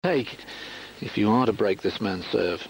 take if you are to break this man's serve.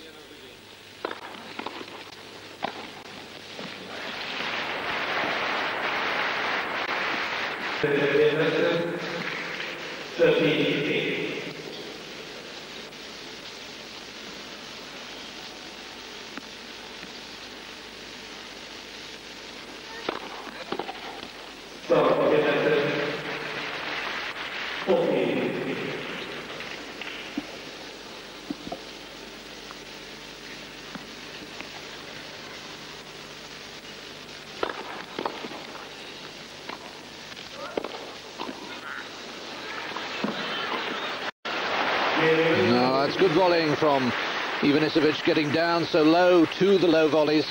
No, that's good volleying from Ivanisevic, getting down so low to the low volleys.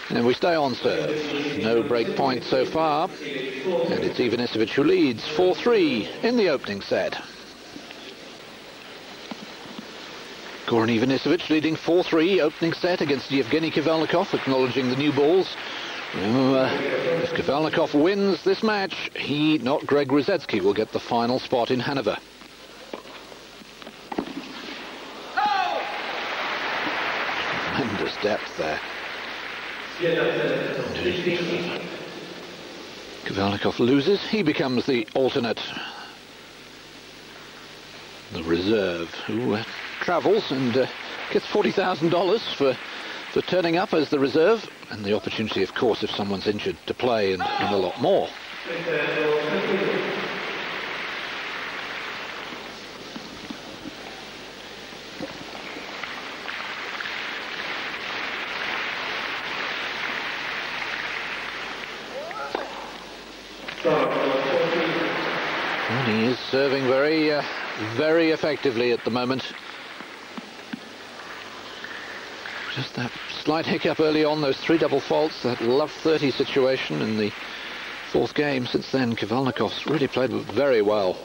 And we stay on serve. No break point so far. And it's Ivanisevic who leads 4-3 in the opening set. Goran Ivanisevic leading 4-3 opening set against Yevgeny Kafelnikov, acknowledging the new balls. If Kafelnikov wins this match, he, not Greg Rosetsky, will get the final spot in Hanover. Tremendous depth there. Kafelnikov loses. He becomes the alternate, the reserve, who travels and gets $40,000 for turning up as the reserve, and the opportunity, of course, if someone's injured, to play and a lot more. And he is serving very effectively at the moment. Just that slight hiccup early on, those 3 double faults, that love 30 situation in the 4th game. Since then, Kafelnikov's really played very well.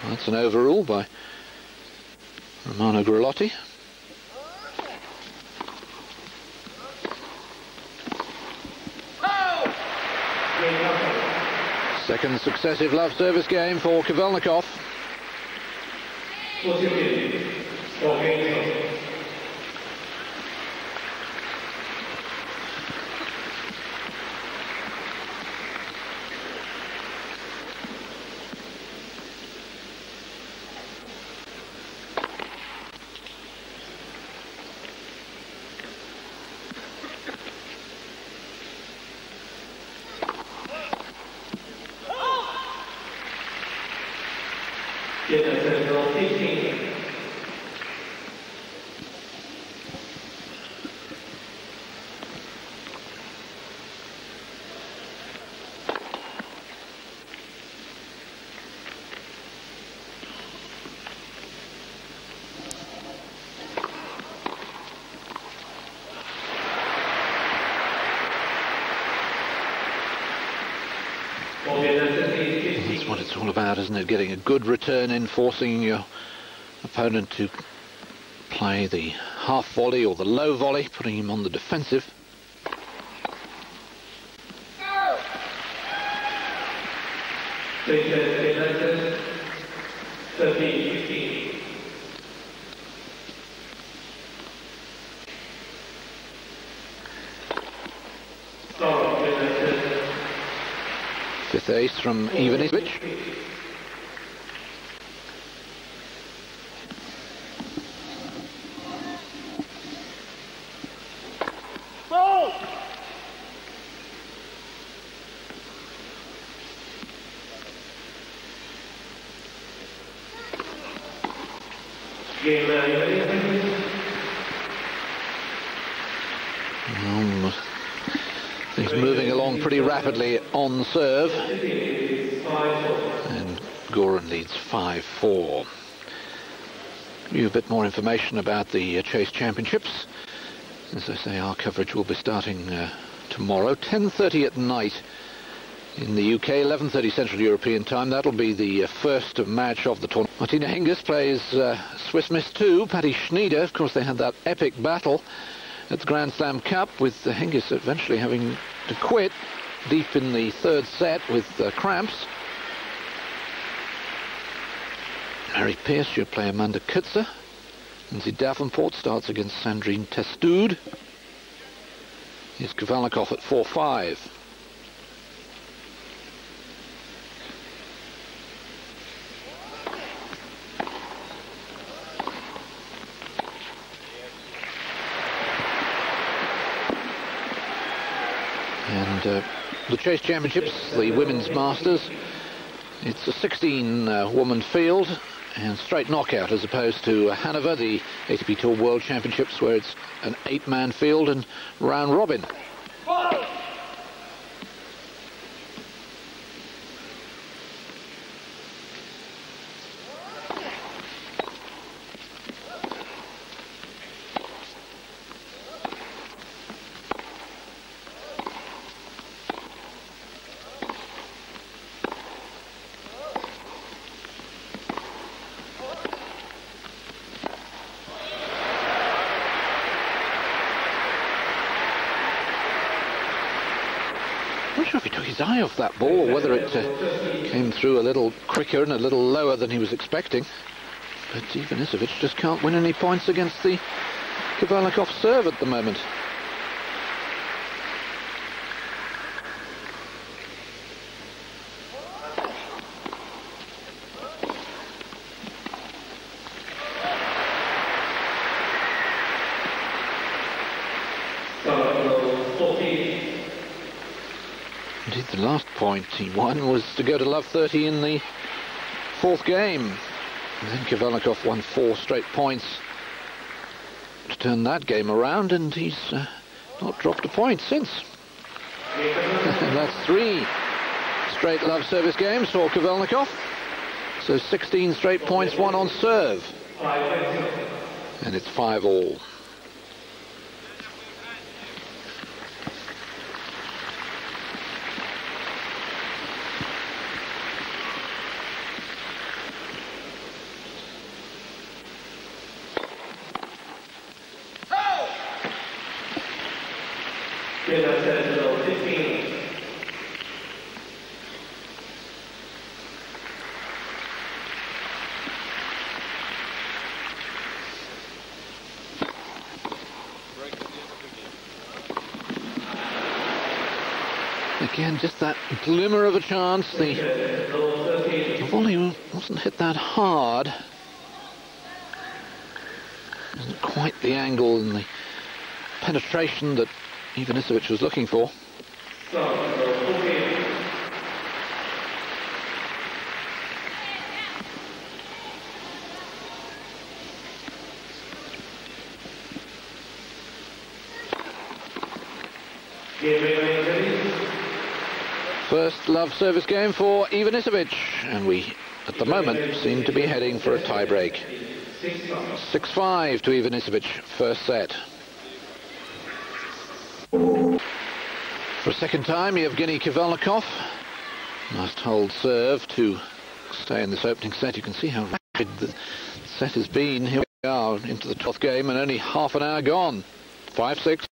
That's an overrule by Romano Grulotti. Second successive love service game for Kafelnikov. That's what it's all about, isn't it? Getting a good return in, forcing your opponent to play the half volley or the low volley, putting him on the defensive. Fifth ace from Ivanisevic. Things moving along pretty rapidly on serve, and Goran leads 5-4. Give you a bit more information about the Chase Championships. As I say, our coverage will be starting tomorrow, 10:30 at night in the UK, 11:30 Central European time. That'll be the first match of the tournament. Martina Hingis plays Swiss Miss 2, Patty Schnieder. Of course, they had that epic battle at the Grand Slam Cup, with Hingis eventually having to quit deep in the 3rd set with cramps. Mary Pierce, she'll play Amanda Kutzer. Lindsay Davenport starts against Sandrine Testoud. Here's Kafelnikov at 4-5. And the Chase Championships, the Women's Masters, it's a 16-woman field and straight knockout, as opposed to Hanover, the ATP Tour World Championships, where it's an 8-man field and round robin. I'm not sure if he took his eye off that ball, or whether it came through a little quicker and a little lower than he was expecting. But Ivanisevic just can't win any points against the Kafelnikov serve at the moment. Indeed, the last point he won was to go to love 30 in the fourth game. And then Kafelnikov won 4 straight points to turn that game around, and he's not dropped a point since. That's 3 straight love service games for Kafelnikov. So 16 straight points won on serve. And it's 5-all. Again, just that glimmer of a chance. The volley wasn't hit that hard. Isn't quite the angle and the penetration that Ivanisevic was looking for. First love service game for Ivanisevic, and we, at the moment, seem to be heading for a tie-break. 6-5 to Ivanisevic, first set. For a second time, Yevgeny Kafelnikov must hold serve to stay in this opening set. You can see how rapid the set has been. Here we are into the 12th game and only half an hour gone. 5-6.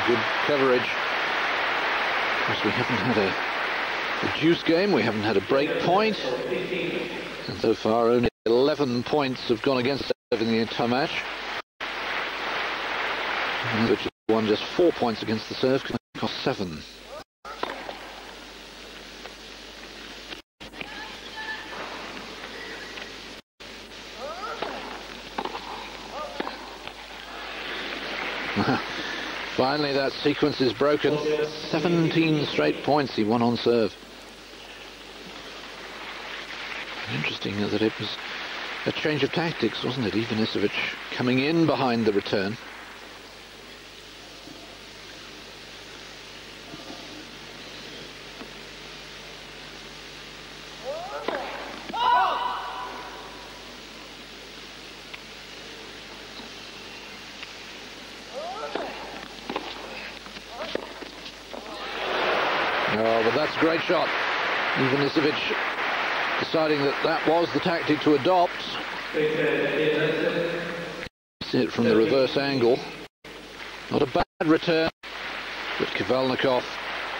Good coverage. Of course, we haven't had a juice game, we haven't had a break point, and so far only 11 points have gone against serve in the entire match, which has won just 4 points against the serve, can cost 7. Finally, that sequence is broken. 17 straight points he won on serve. Interesting that it was a change of tactics, wasn't it? Ivanisevic coming in behind the return. Oh, but that's a great shot. Ivanisevic deciding that that was the tactic to adopt. See it from the reverse angle. Not a bad return, but Kafelnikov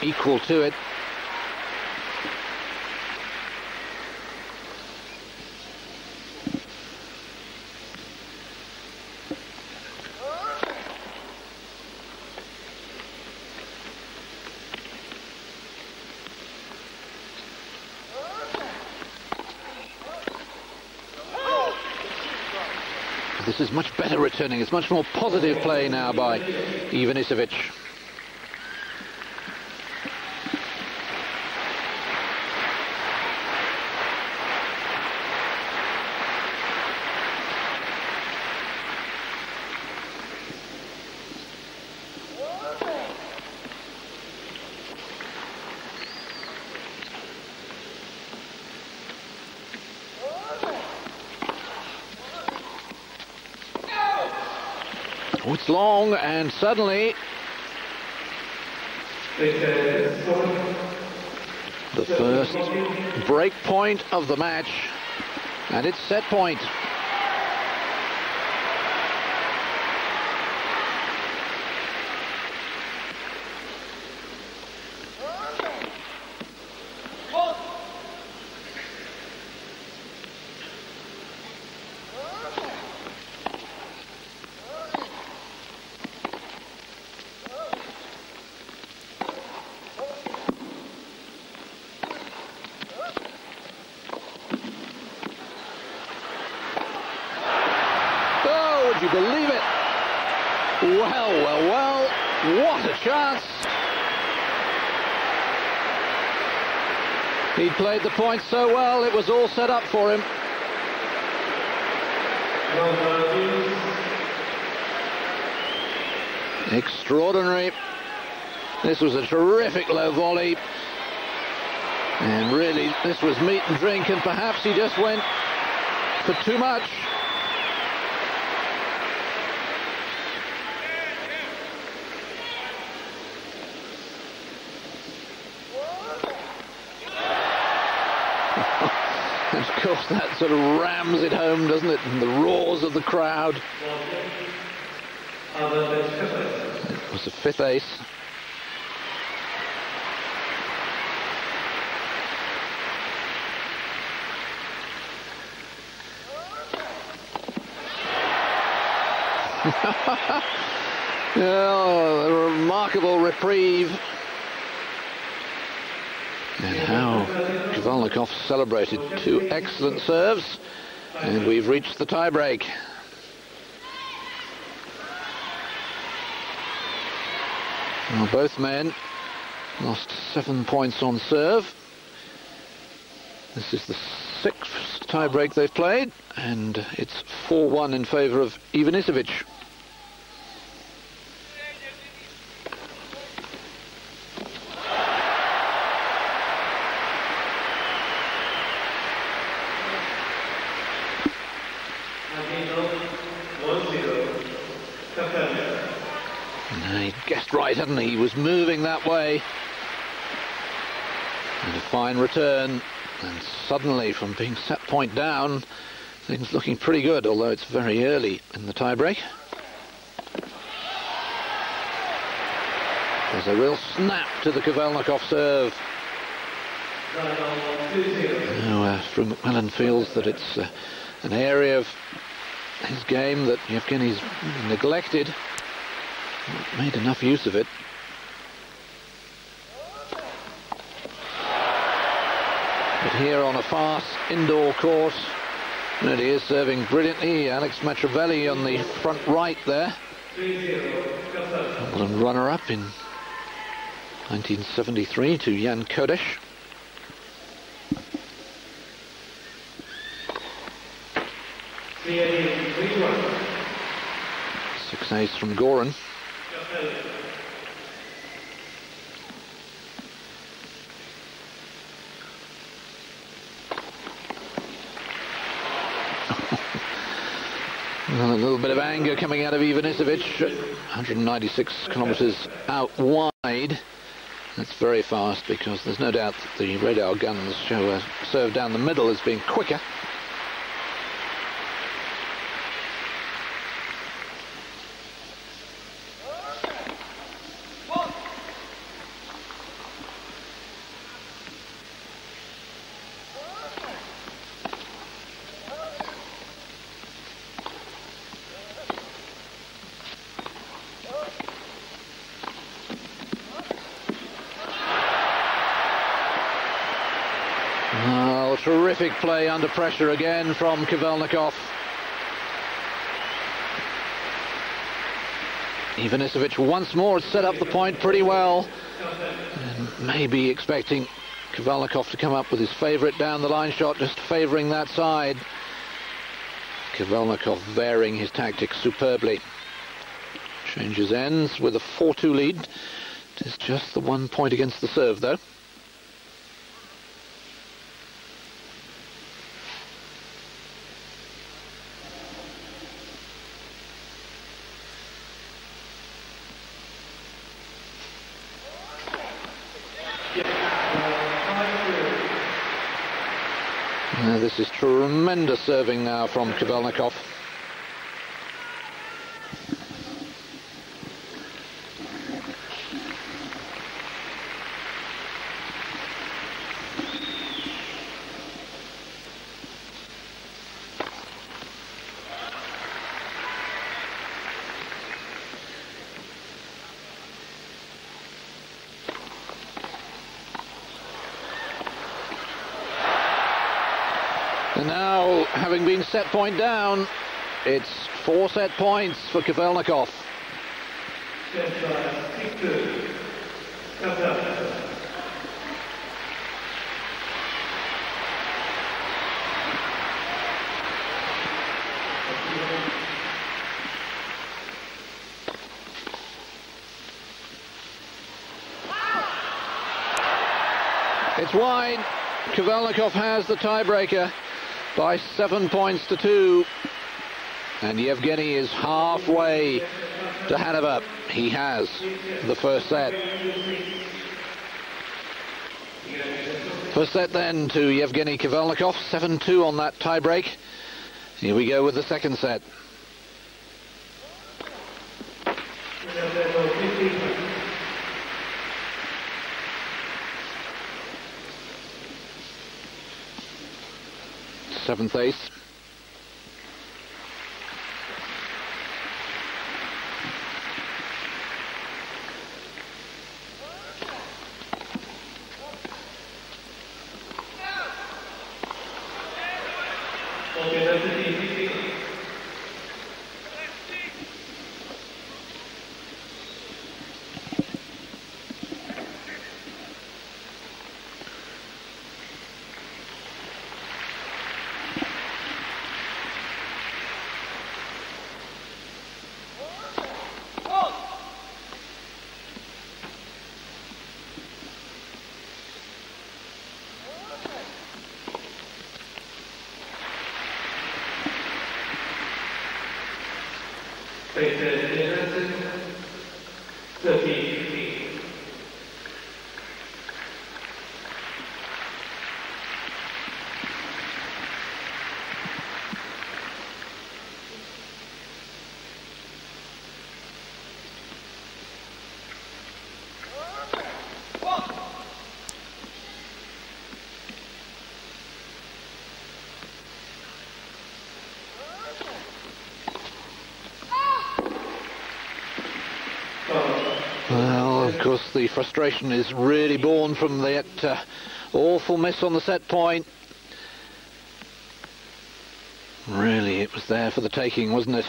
equal to it. This is much better returning. It's much more positive play now by Ivanisevic. Oh, it's long, and suddenly the first break point of the match, and it's set point. Would you believe it? Well, what a chance. He'd played the point so well, it was all set up for him. Extraordinary. This was a terrific low volley. And really, this was meat and drink, and perhaps he just went for too much. And of course that sort of rams it home, doesn't it? And the roars of the crowd. It was the fifth ace. Oh, a remarkable reprieve. And how Kafelnikov celebrated two excellent serves, and we've reached the tie-break. Well, both men lost 7 points on serve. This is the sixth tie-break they've played, and it's 4-1 in favour of Ivanisevic. He guessed right, hadn't he? He was moving that way. And a fine return. And suddenly, from being set point down, things looking pretty good, although it's very early in the tie-break. There's a real snap to the Kafelnikov serve. Now, Drew McMillan feels that it's an area of his game that Yevgeny's neglected. Not made enough use of it. But here on a fast indoor course, and he is serving brilliantly. Alex Matravelli on the front right there. Wimbledon runner-up in 1973 to Jan Kodesh. Six ace from Goran. Well, a little bit of anger coming out of Ivanisevic. 196 kilometers out wide. That's very fast, because there's no doubt that the radar guns show a serve down the middle as being quicker. terrific play under pressure again from Kafelnikov. Ivanisevic once more has set up the point pretty well, and maybe expecting Kafelnikov to come up with his favourite down the line shot, just favouring that side. Kafelnikov varying his tactics superbly. Changes ends with a 4-2 lead. It is just the 1 point against the serve, though. This is tremendous serving now from Kafelnikov. And now, having been set point down, it's 4 set points for Kafelnikov. It's wide. Kafelnikov has the tiebreaker by 7 points to 2, and Yevgeny is halfway to Hanover. He has the first set. First set then to Yevgeny Kafelnikov, 7-2 on that tiebreak. Here we go with the second set. Seventh ace. Well, of course, the frustration is really born from that awful miss on the set point. Really, it was there for the taking, wasn't it?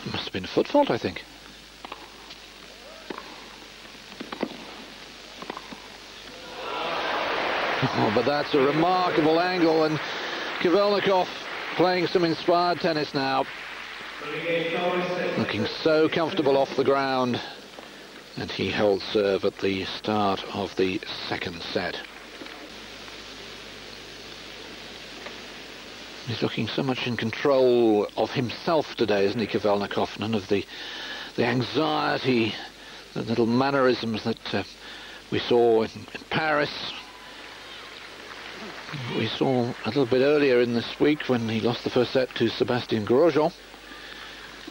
It must have been a foot fault, I think. Oh, but that's a remarkable angle, and Kafelnikov playing some inspired tennis now. Looking so comfortable off the ground, and he held serve at the start of the second set. He's looking so much in control of himself today, isn't he, Kafelnikov? None of the anxiety, the little mannerisms that we saw in Paris. We saw a little bit earlier in this week when he lost the first set to Sebastian Grosjean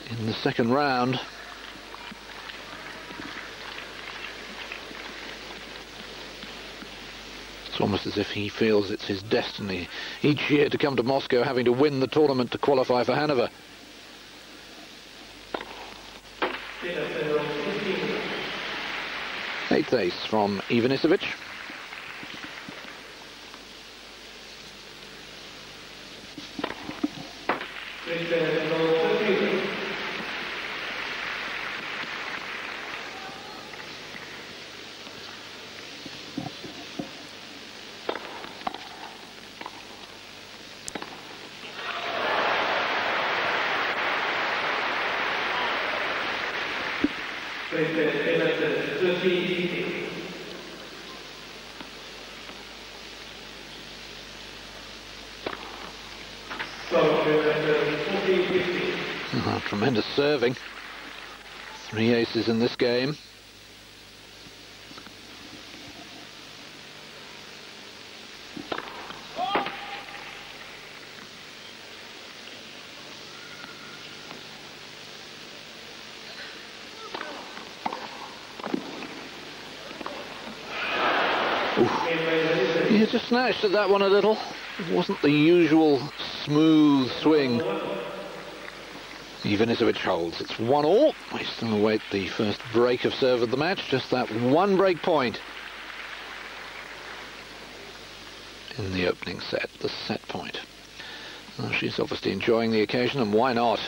in the second round. It's almost as if he feels it's his destiny each year to come to Moscow, having to win the tournament to qualify for Hanover. 8th ace from Ivanisevic. Oh, tremendous serving. 3 aces in this game. He just snatched at that one a little. It wasn't the usual smooth swing. Ivanisevic holds. It's 1-all. We still await the first break of serve of the match. Just that one break point in the opening set, the set point. Well, she's obviously enjoying the occasion, and why not?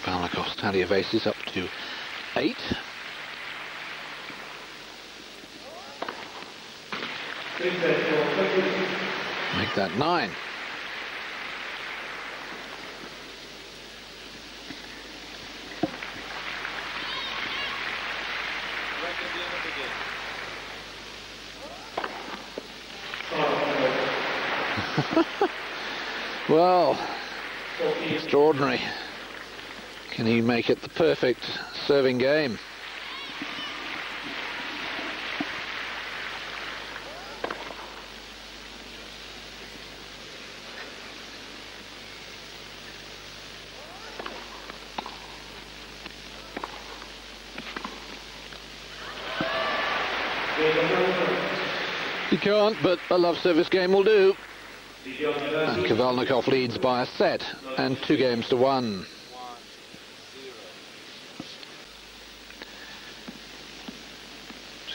Kafelnikov's tally of aces up to 8. Make that 9. Well, extraordinary. Can he make it the perfect serving game? He can't, but a love service game will do. And Kafelnikov leads by a set and 2 games to 1.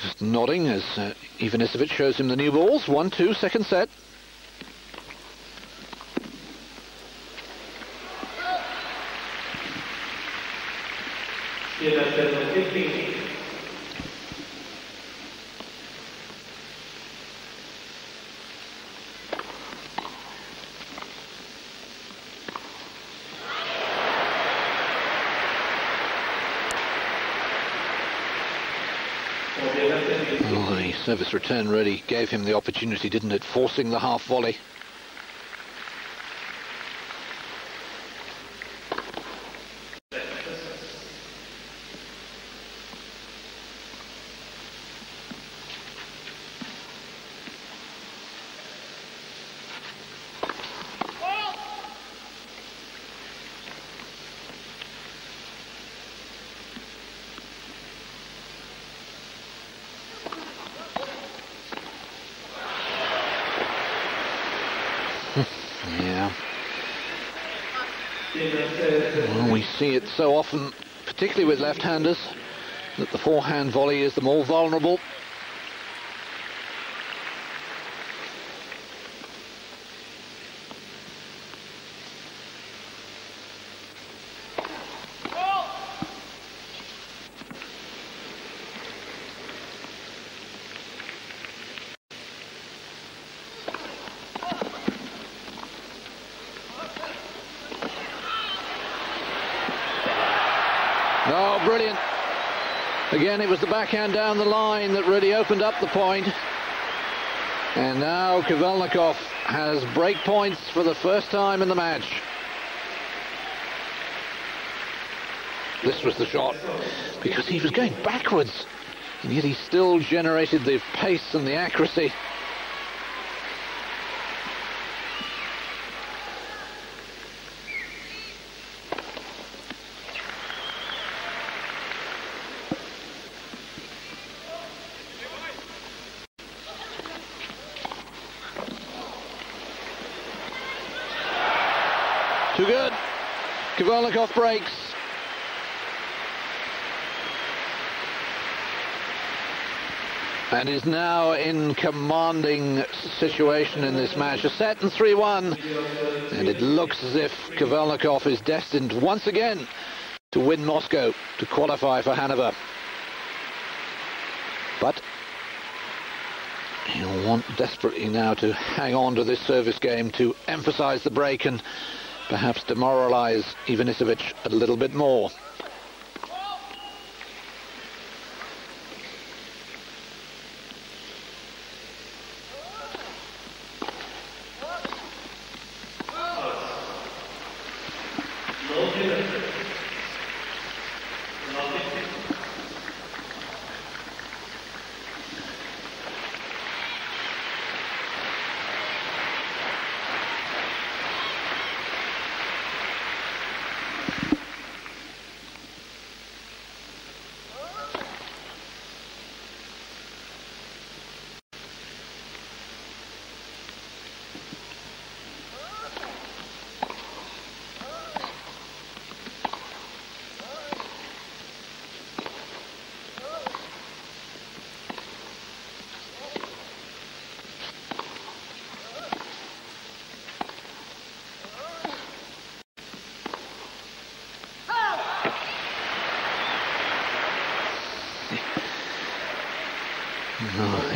Just nodding as Ivanisevic shows him the new balls. 1-2, second set. Well, the service return really gave him the opportunity, didn't it? Forcing the half volley. Yeah. Well, we see it so often, particularly with left-handers, that the forehand volley is the more vulnerable. Oh, brilliant. Again, it was the backhand down the line that really opened up the point. And now Kafelnikov has break points for the first time in the match. This was the shot, because he was going backwards, and yet he still generated the pace and the accuracy. Too good. Kafelnikov breaks. And is now in commanding situation in this match. A set and 3-1. And it looks as if Kafelnikov is destined once again to win Moscow, to qualify for Hanover. But he'll want desperately now to hang on to this service game, to emphasize the break and perhaps demoralize Ivanisevic a little bit more.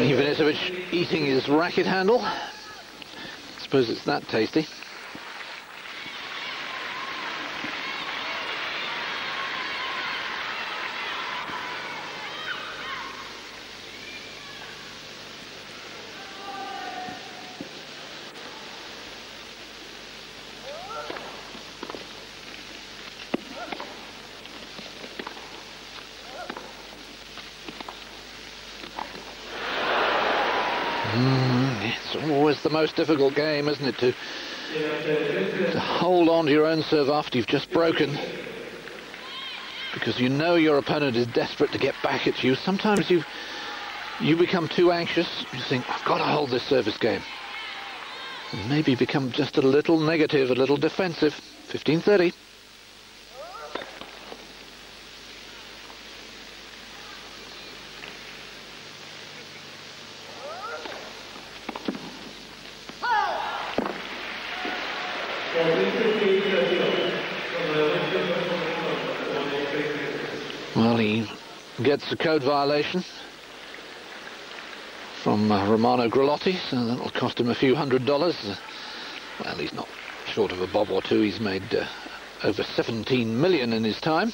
Ivanisevic eating his racket handle. I suppose it's that tasty. It's always the most difficult game, isn't it, to hold on to your own serve after you've just broken, because you know your opponent is desperate to get back at you. Sometimes you become too anxious. You think, I've got to hold this service game, and maybe become just a little negative, a little defensive. 15-30. Well, he gets a code violation from Romano Grolotti, so that'll cost him a few $100s. Well, he's not short of a bob or two. He's made over 17 million in his time.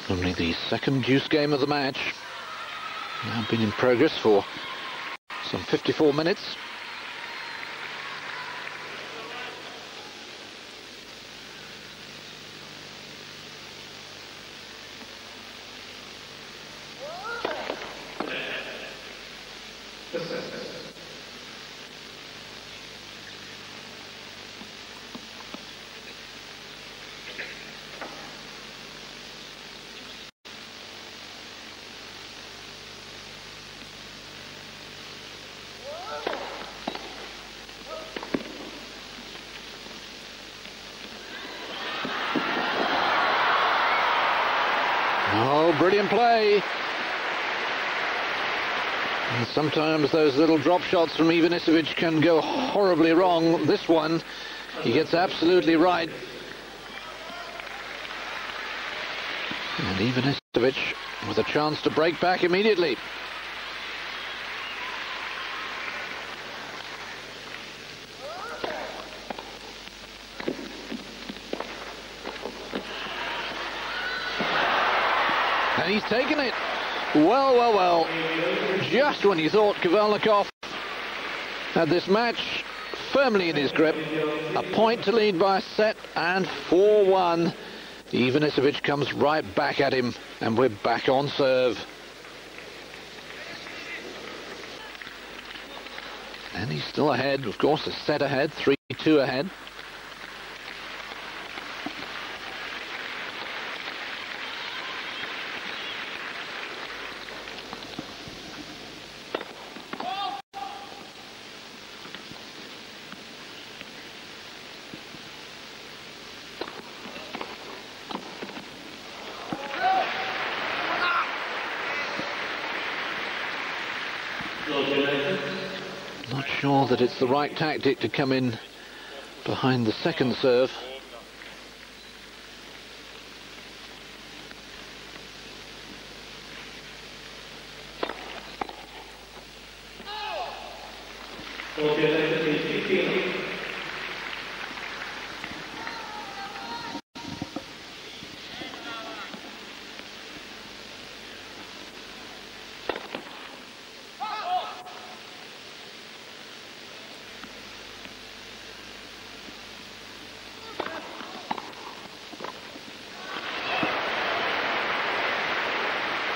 Only the second deuce game of the match. Now been in progress for some 54 minutes. Oh, brilliant play. And sometimes those little drop shots from Ivanisevic can go horribly wrong. This one, he gets absolutely right. And Ivanisevic with a chance to break back immediately. And he's taken it. Well, well, well. Just when you thought Kafelnikov had this match firmly in his grip, a point to lead by a set, and 4-1. Ivanisevic comes right back at him, and we're back on serve. And he's still ahead, of course, a set ahead, 3-2 ahead. Not sure that it's the right tactic to come in behind the second serve.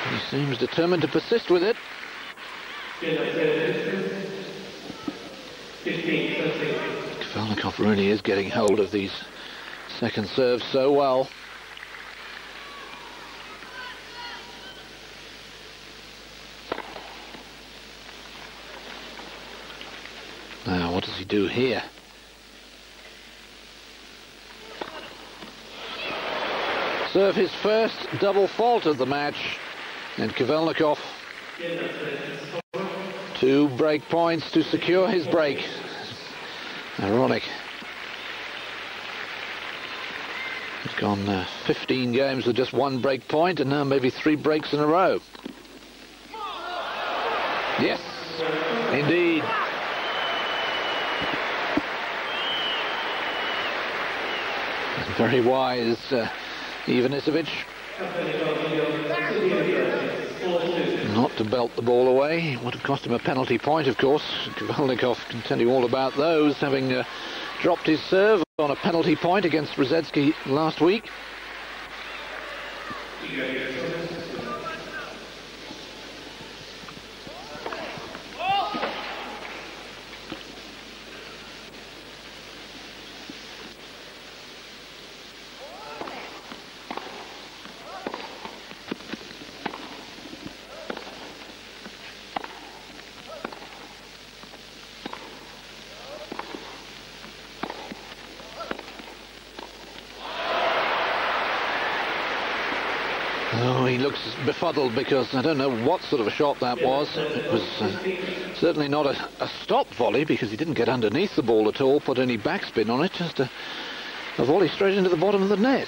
He seems determined to persist with it. Kafelnikov really is getting hold of these second serves so well. Now, what does he do here? Serve his first double fault of the match, and Kafelnikov 2 break points to secure his break. Ironic. He's gone 15 games with just 1 break point, and now maybe 3 breaks in a row. Yes, indeed. Very wise, Ivanisevic. Not to belt the ball away. It would have cost him a penalty point, of course. Kafelnikov can tell you all about those, having dropped his serve on a penalty point against Brzezinski last week. Oh, he looks befuddled because I don't know what sort of a shot that was. It was certainly not a stop volley, because he didn't get underneath the ball at all, put any backspin on it, just a volley straight into the bottom of the net.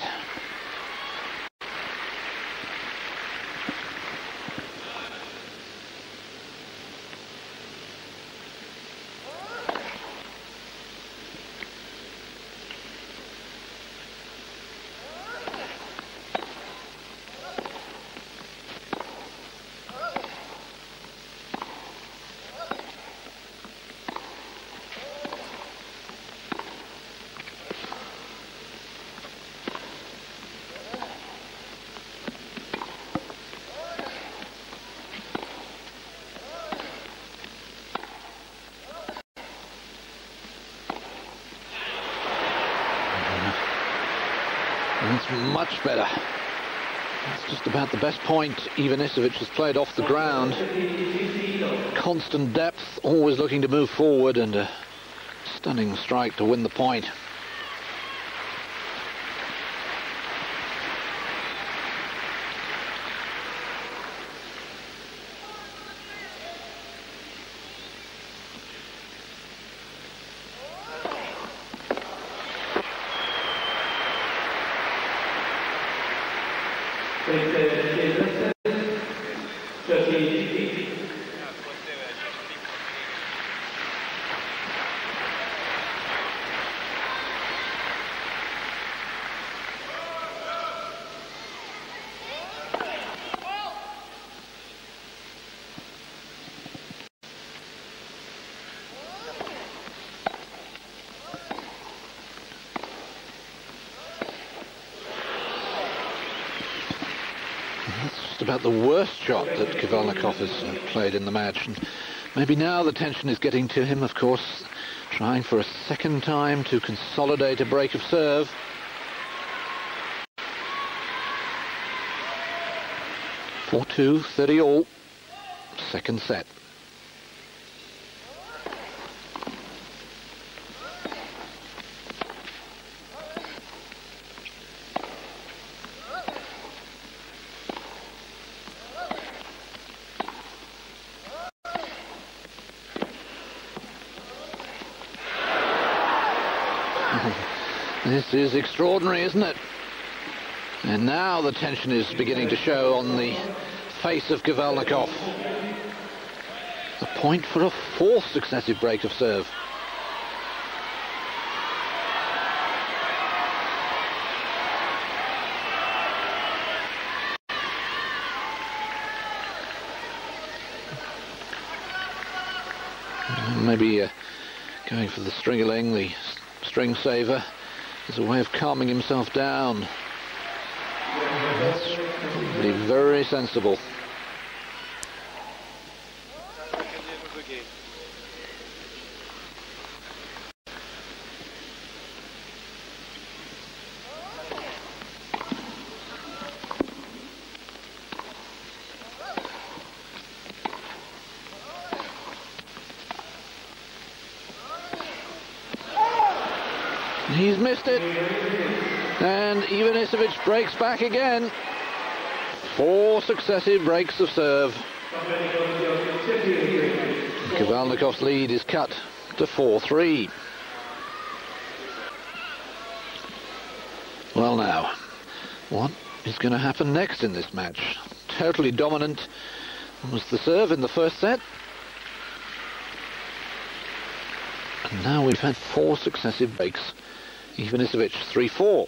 That's much better. That's just about the best point Ivanisevic has played off the ground. Constant depth, always looking to move forward, and a stunning strike to win the point. That's just about the worst shot that Kafelnikov has played in the match. And maybe now the tension is getting to him, of course, trying for a second time to consolidate a break of serve. (4-2), 30 all. Second set. This is extraordinary, isn't it? And now the tension is beginning to show on the face of Kafelnikov. A point for a fourth successive break of serve. Maybe going for the string-a-ling, the string saver, as a way of calming himself down. That's probably very sensible. He's missed it, and Ivanisevic breaks back again. 4 successive breaks of serve. Kafelnikov's lead is cut to 4-3. Well now, what is going to happen next in this match? Totally dominant was the serve in the first set. And now we've had 4 successive breaks. Ivanisevic 3-4.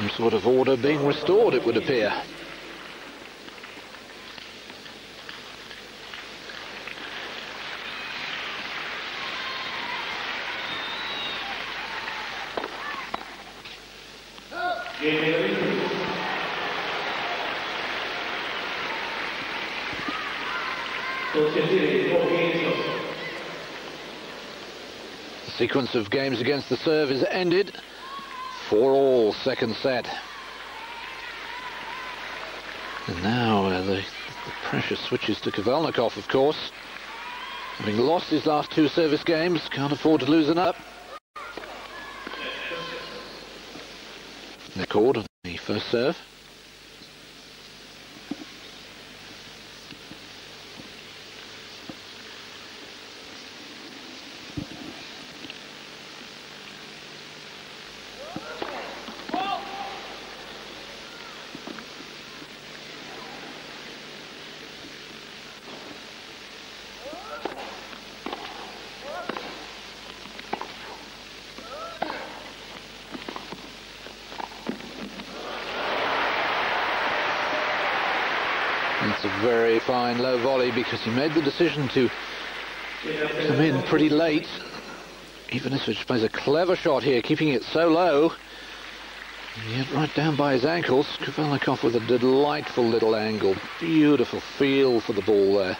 Some sort of order being restored, it would appear. The sequence of games against the serve is ended. 4-all, second set. And now the pressure switches to Kafelnikov, of course. Having lost his last 2 service games, can't afford to lose another. Record on the first serve. It's a very fine low volley because he made the decision to come in pretty late. Ivanisevic plays a clever shot here, keeping it so low. Yet right down by his ankles. Kafelnikov with a delightful little angle. Beautiful feel for the ball there.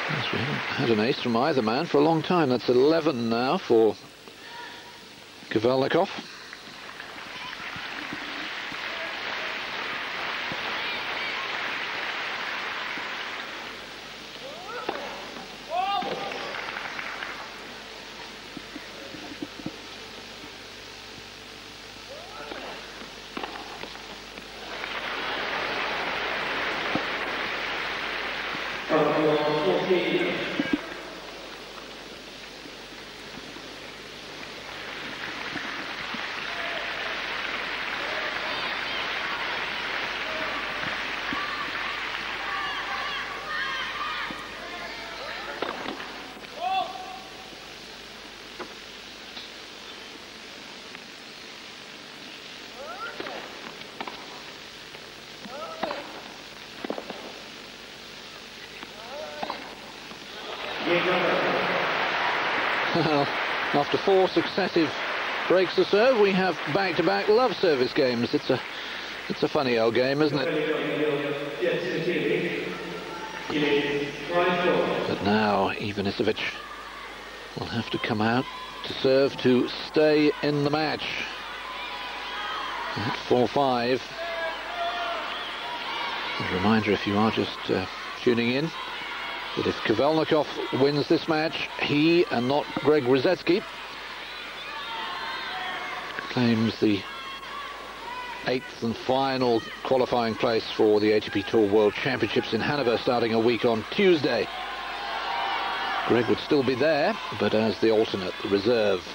Yes, we haven't had an ace from either man for a long time. That's 11 now for Kafelnikov. Well, after 4 successive breaks of serve, we have back-to-back love service games. It's a funny old game, isn't it? But now Ivanisevic will have to come out to serve to stay in the match. At 4-5. A reminder, if you are just tuning in, that if Kafelnikov wins this match, he and not Greg Ruzetsky claims the 8th and final qualifying place for the ATP Tour World Championships in Hanover, starting a week on Tuesday. Greg would still be there, but as the alternate, the reserve.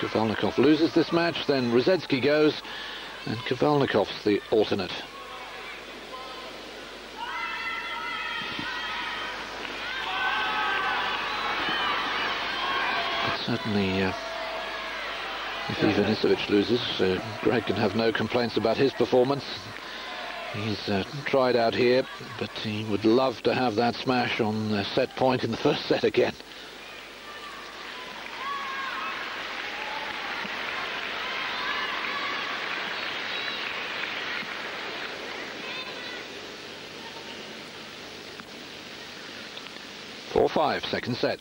If Kafelnikov loses this match, then Ruzetsky goes, and Kafelnikov's the alternate. Certainly, if Ivanisevic loses, Greg can have no complaints about his performance. He's tried out here, but he would love to have that smash on set point in the first set again. Four, 5, second set.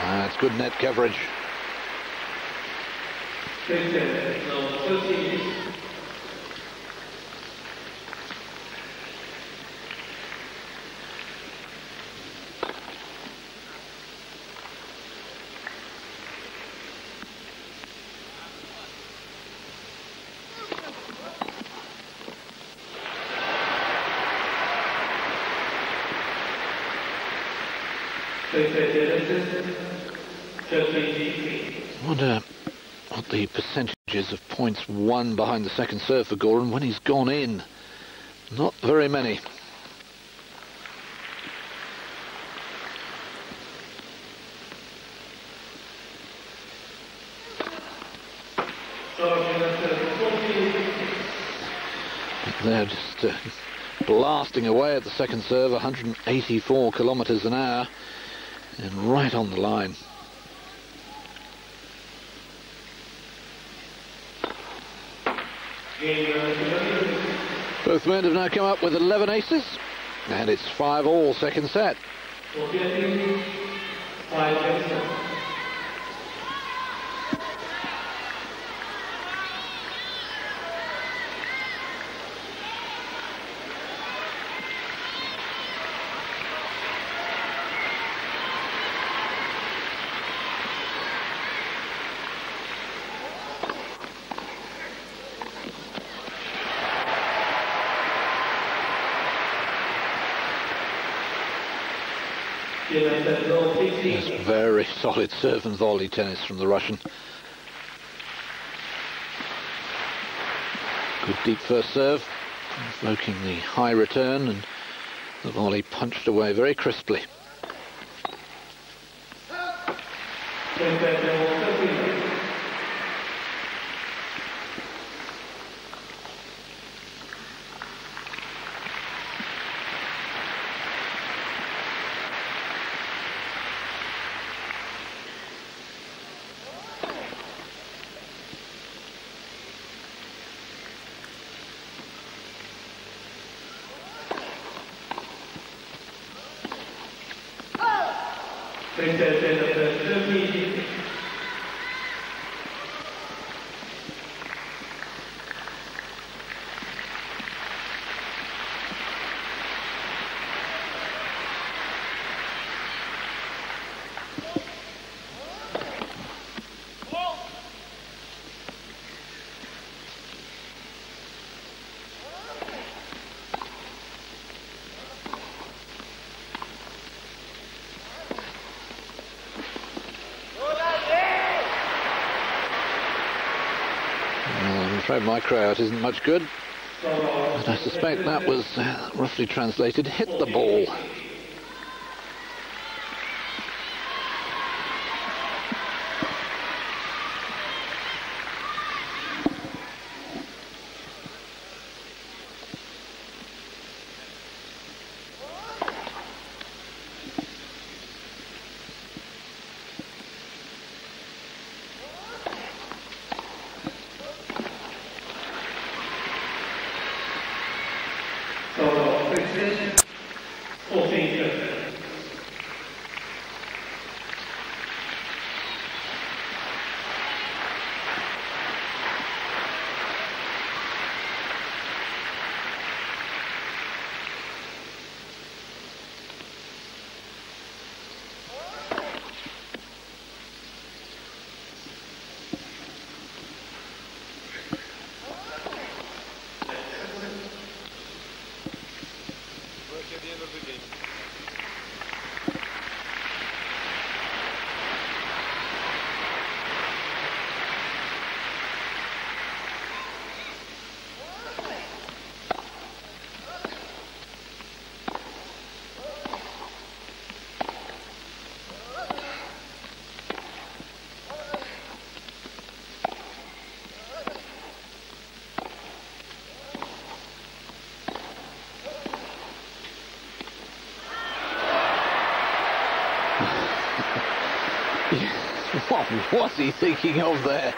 That's good net coverage. I wonder what the percentages of points won behind the second serve for Goran when he's gone in. Not very many. But they're just blasting away at the second serve, 184 kilometers an hour, and right on the line. Both men have now come up with 11 aces, and it's 5-all second set. Yes, very solid serve and volley tennis from the Russian. Good deep first serve, invoking the high return, and the volley punched away very crisply. I'm afraid my crowd isn't much good, but I suspect that was roughly translated, hit the ball. What was he thinking of there?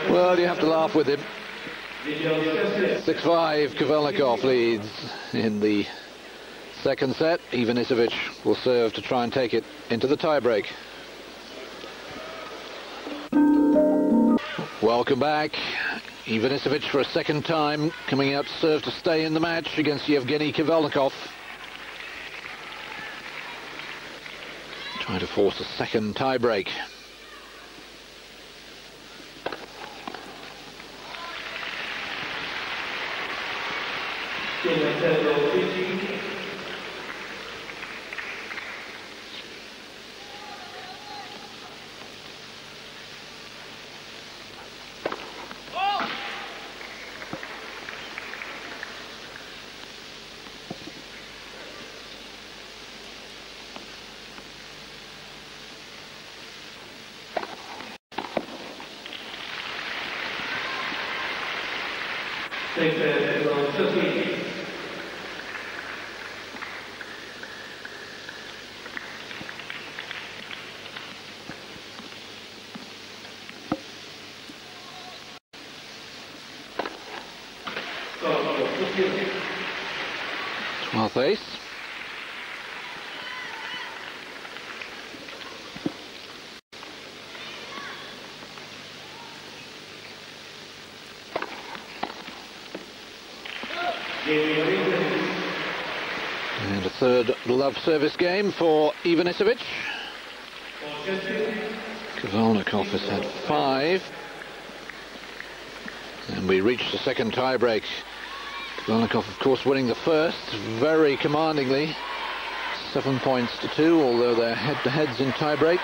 Well, you have to laugh with him. 6-5, Kafelnikov leads in the second set. Ivanisevic will serve to try and take it into the tiebreak. Welcome back. Ivanisevic for a second time coming out to serve to stay in the match against Yevgeny Kafelnikov. Trying to force a second tiebreak. Twelfth ace. And a third love service game for Ivanisevic. Kafelnikov has had 5. And we reach the second tiebreak. Kafelnikov, of course, winning the first very commandingly. 7 points to 2, although they're head-to-heads in tiebreaks.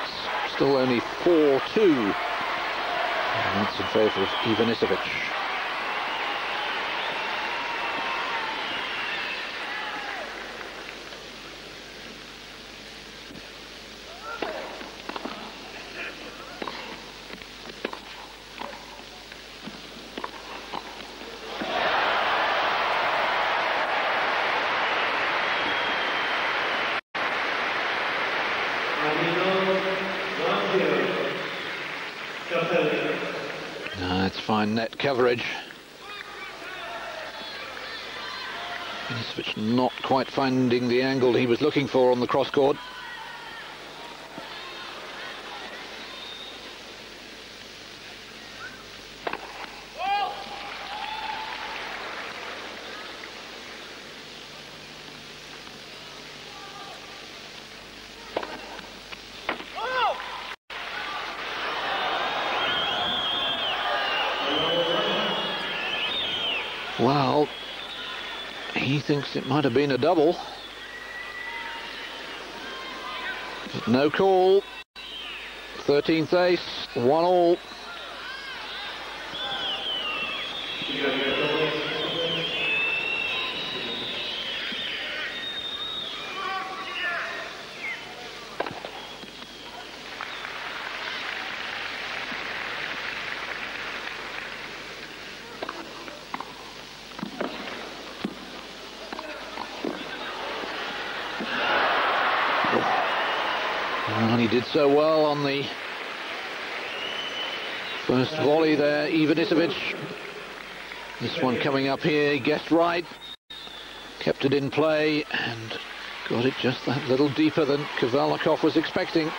Still only 4-2. And that's in favour of Ivanisevic. That's fine net coverage. Ivanisevic not quite finding the angle he was looking for on the cross court. Well, he thinks it might have been a double. But no call. 13th ace, 1-all. Well, he did so well on the first volley there, Ivanisevic. This one coming up here, he guessed right, kept it in play and got it just that little deeper than Kafelnikov was expecting.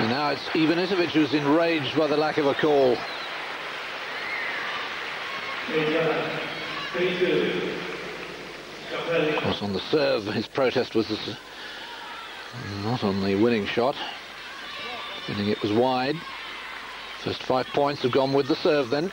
And now it's Ivanisevic who's enraged by the lack of a call. Of course, on the serve, his protest was not on the winning shot. Feeling it was wide. First 5 points have gone with the serve then.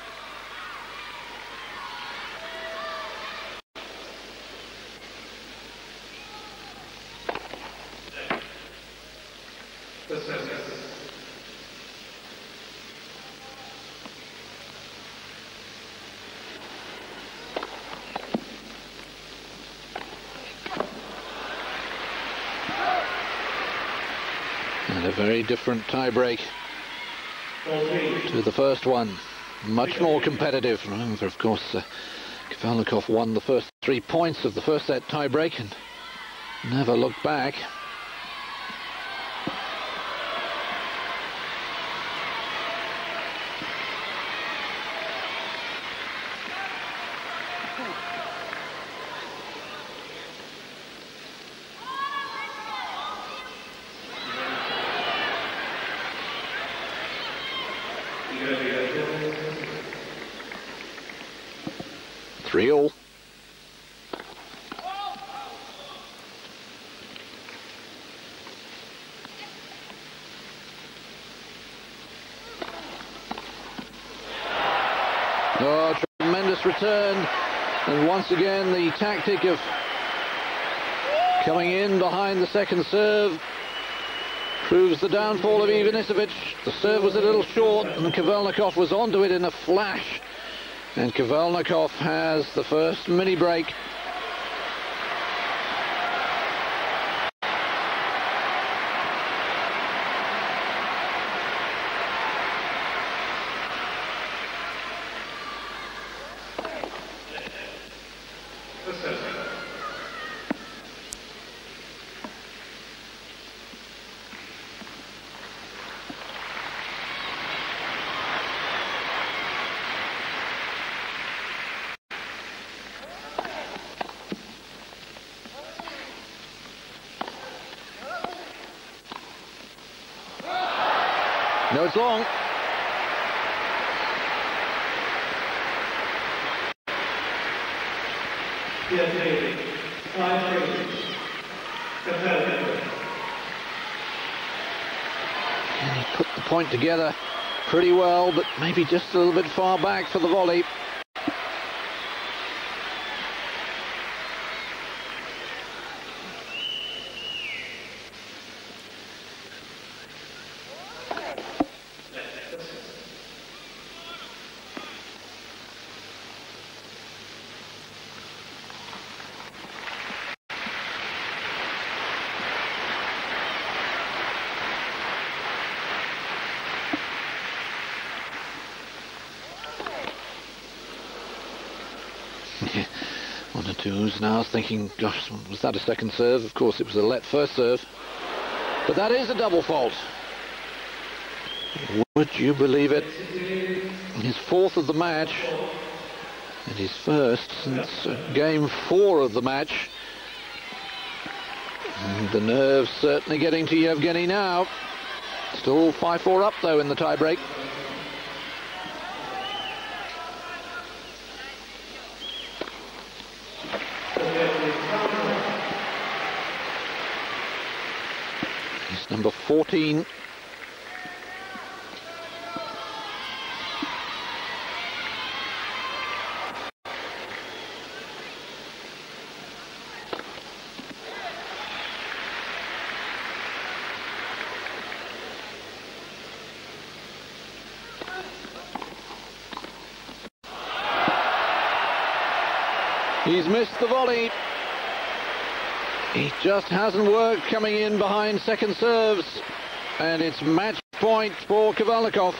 And a very different tie-break to the first one. Much more competitive. Remember, of course, Kafelnikov won the first 3 points of the first set tie-break and never looked back. Three all. Oh, tremendous return. And once again, the tactic of coming in behind the second serve proves the downfall of Ivanisevic. The serve was a little short, and Kafelnikov was onto it in a flash. And Kafelnikov has the first mini break. No, it's long. And he put the point together pretty well, but maybe just a little bit far back for the volley. One or twos now, thinking, gosh, was that a second serve? Of course, it was a let first serve. But that is a double fault. Would you believe it? His fourth of the match, and his first since game 4 of the match. And the nerves certainly getting to Yevgeny now. Still 5-4 up, though, in the tie-break. It's number 14. He's missed the volley. He just hasn't worked coming in behind second serves. And it's match point for Kafelnikov.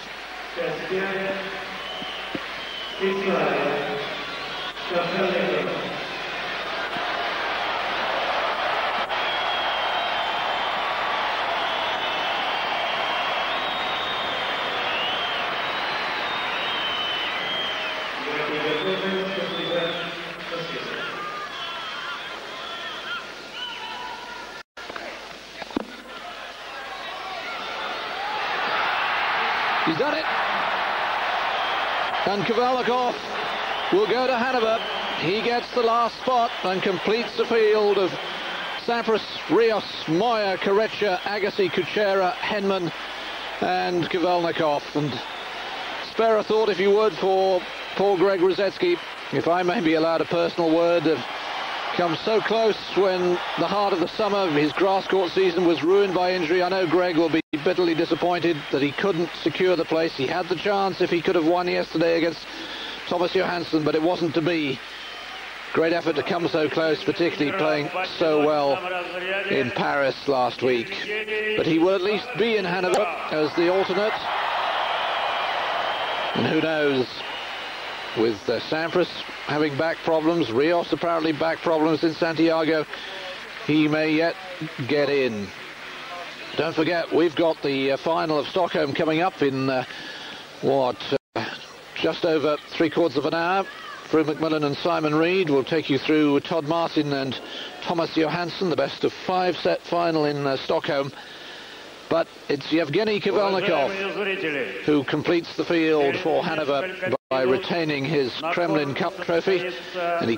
He's done it. And Kafelnikov will go to Hanover. He gets the last spot and completes the field of Sampras, Rios, Moya, Karecha, Agassi, Kuchera, Henman and Kafelnikov. And spare a thought, if you would, for poor Greg Rosetsky, if I may be allowed a personal word. Come so close when the heart of the summer, his grass court season, was ruined by injury. I know Greg will be bitterly disappointed that he couldn't secure the place. He had the chance if he could have won yesterday against Thomas Johansson, but it wasn't to be. Great effort to come so close, particularly playing so well in Paris last week. But he will at least be in Hanover as the alternate. And who knows, with Sampras having back problems, Rios apparently back problems in Santiago, he may yet get in. Don't forget, we've got the final of Stockholm coming up in, just over 3/4 of an hour. Drew McMillan and Simon Reed will take you through Todd Martin and Thomas Johansson, the best of 5 set final in Stockholm. But it's Yevgeny Kafelnikov who completes the field for Hanover by retaining his Kremlin Cup trophy, and he